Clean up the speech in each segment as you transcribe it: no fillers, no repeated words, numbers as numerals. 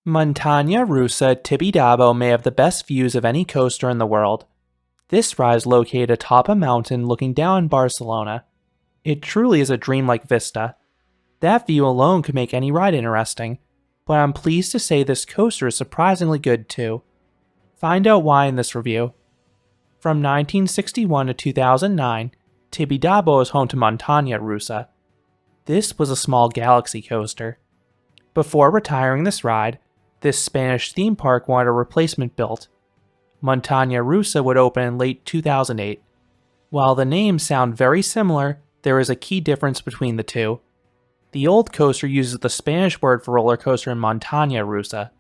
Muntanya Russa Tibidabo may have the best views of any coaster in the world. This ride is located atop a mountain looking down in Barcelona. It truly is a dreamlike vista. That view alone could make any ride interesting, but I'm pleased to say this coaster is surprisingly good too. Find out why in this review. From 1961 to 2009, Tibidabo is home to Muntanya Russa. This was a small galaxy coaster. Before retiring this ride, this Spanish theme park wanted a replacement built. Muntanya Russa would open in late 2008. While the names sound very similar, there is a key difference between the two. The old coaster uses the Spanish word for roller coaster in Muntanya Russa.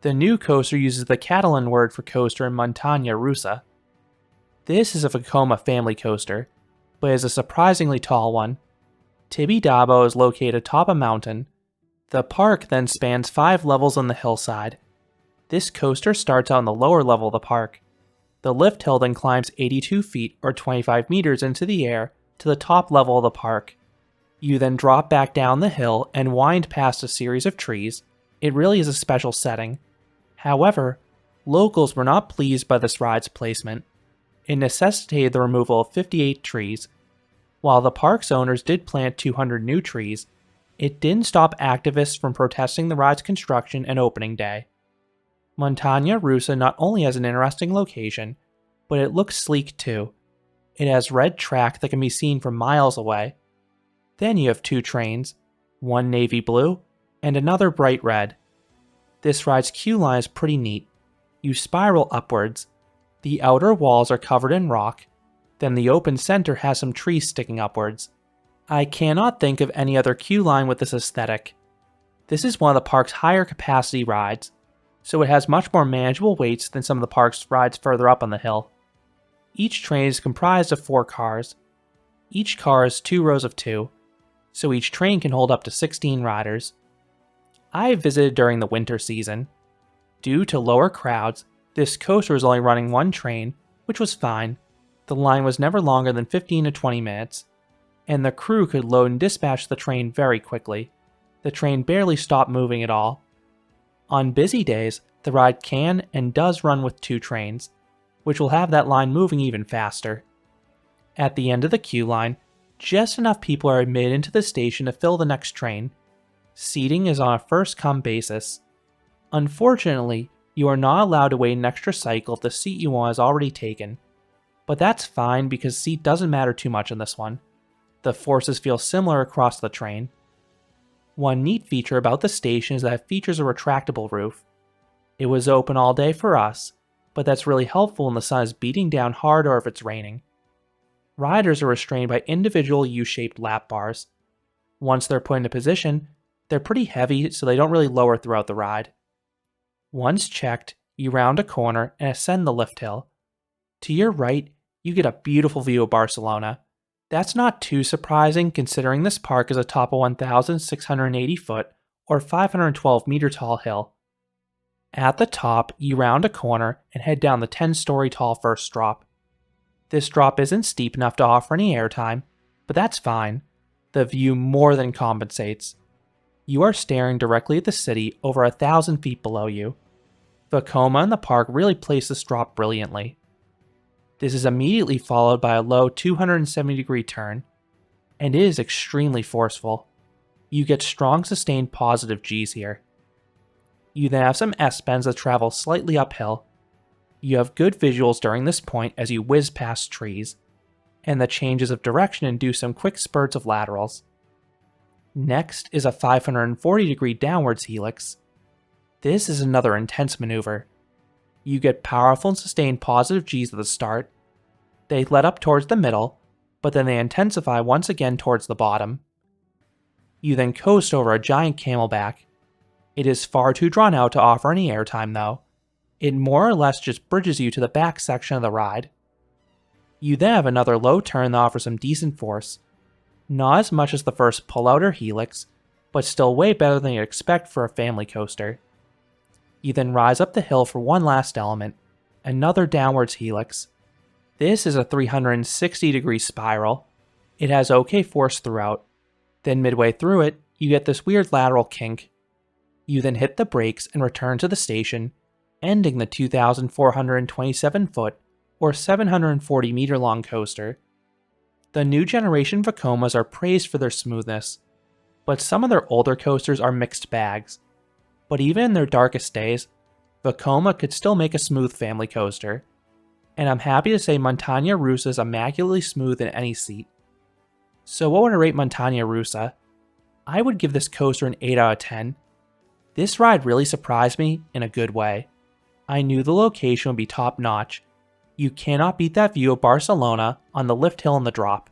The new coaster uses the Catalan word for coaster in Muntanya Russa. This is a Vekoma family coaster, but is a surprisingly tall one. Tibidabo is located atop a mountain. The park then spans 5 levels on the hillside. This coaster starts out on the lower level of the park. The lift hill then climbs 82 feet or 25 meters into the air to the top level of the park. You then drop back down the hill and wind past a series of trees. It really is a special setting. However, locals were not pleased by this ride's placement. It necessitated the removal of 58 trees. While the park's owners did plant 200 new trees, it didn't stop activists from protesting the ride's construction and opening day. Muntanya Russa not only has an interesting location, but it looks sleek too. It has red track that can be seen from miles away. Then you have 2 trains, one navy blue and another bright red. This ride's queue line is pretty neat. You spiral upwards. The outer walls are covered in rock, then the open center has some trees sticking upwards. I cannot think of any other queue line with this aesthetic. This is one of the park's higher capacity rides, so it has much more manageable weights than some of the park's rides further up on the hill. Each train is comprised of 4 cars. Each car is 2 rows of 2, so each train can hold up to 16 riders. I visited during the winter season. Due to lower crowds, this coaster was only running 1 train, which was fine. The line was never longer than 15 to 20 minutes, and the crew could load and dispatch the train very quickly. The train barely stopped moving at all. On busy days, the ride can and does run with 2 trains, which will have that line moving even faster. At the end of the queue line, just enough people are admitted into the station to fill the next train. Seating is on a first-come basis. Unfortunately, you are not allowed to wait an extra cycle if the seat you want is already taken. But that's fine because seat doesn't matter too much in this one. The forces feel similar across the train. One neat feature about the station is that it features a retractable roof. It was open all day for us, but that's really helpful when the sun is beating down hard or if it's raining. Riders are restrained by individual U-shaped lap bars. Once they're put into position, they're pretty heavy so they don't really lower throughout the ride. Once checked, you round a corner and ascend the lift hill. To your right, you get a beautiful view of Barcelona. That's not too surprising considering this park is atop a 1,680 foot or 512 meter tall hill. At the top, you round a corner and head down the 10-story tall first drop. This drop isn't steep enough to offer any airtime, but that's fine. The view more than compensates. You are staring directly at the city over 1,000 feet below you. Vekoma and the park really place this drop brilliantly. This is immediately followed by a low 270-degree turn, and it is extremely forceful. You get strong sustained positive Gs here. You then have some S-bends that travel slightly uphill. You have good visuals during this point as you whiz past trees, and the changes of direction induce some quick spurts of laterals. Next is a 540-degree downwards helix. This is another intense maneuver. You get powerful and sustained positive Gs at the start. They let up towards the middle, but then they intensify once again towards the bottom. You then coast over a giant camelback. It is far too drawn out to offer any airtime though. It more or less just bridges you to the back section of the ride. You then have another low turn that offers some decent force. Not as much as the first pull-out or helix, but still way better than you'd expect for a family coaster. You then rise up the hill for one last element, another downwards helix. This is a 360-degree spiral. It has okay force throughout. Then midway through it, you get this weird lateral kink. You then hit the brakes and return to the station, ending the 2,427 foot or 740 meter long coaster. The new generation Vekomas are praised for their smoothness, but some of their older coasters are mixed bags. But even in their darkest days, Vekoma could still make a smooth family coaster. And I'm happy to say Muntanya Russa is immaculately smooth in any seat. So what would I rate Muntanya Russa? I would give this coaster an 8 out of 10. This ride really surprised me in a good way. I knew the location would be top notch. You cannot beat that view of Barcelona on the lift hill and the drop.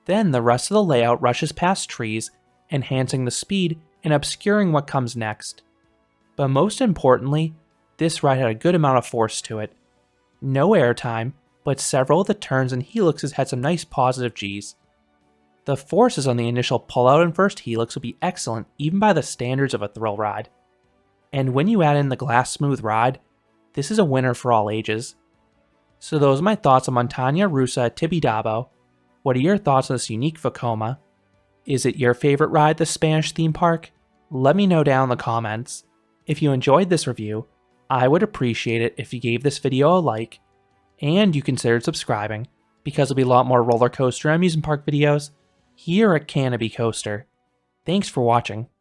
Then the rest of the layout rushes past trees, enhancing the speed and obscuring what comes next. But most importantly, this ride had a good amount of force to it. No airtime, but several of the turns and helixes had some nice positive Gs. The forces on the initial pullout and first helix will be excellent even by the standards of a thrill ride. And when you add in the glass smooth ride, this is a winner for all ages. So those are my thoughts on Muntanya Russa at Tibidabo. What are your thoughts on this unique Vekoma? Is it your favorite ride at the Spanish theme park? Let me know down in the comments. If you enjoyed this review, I would appreciate it if you gave this video a like, and you considered subscribing, because there'll be a lot more roller coaster and amusement park videos here at Canopy Coaster. Thanks for watching.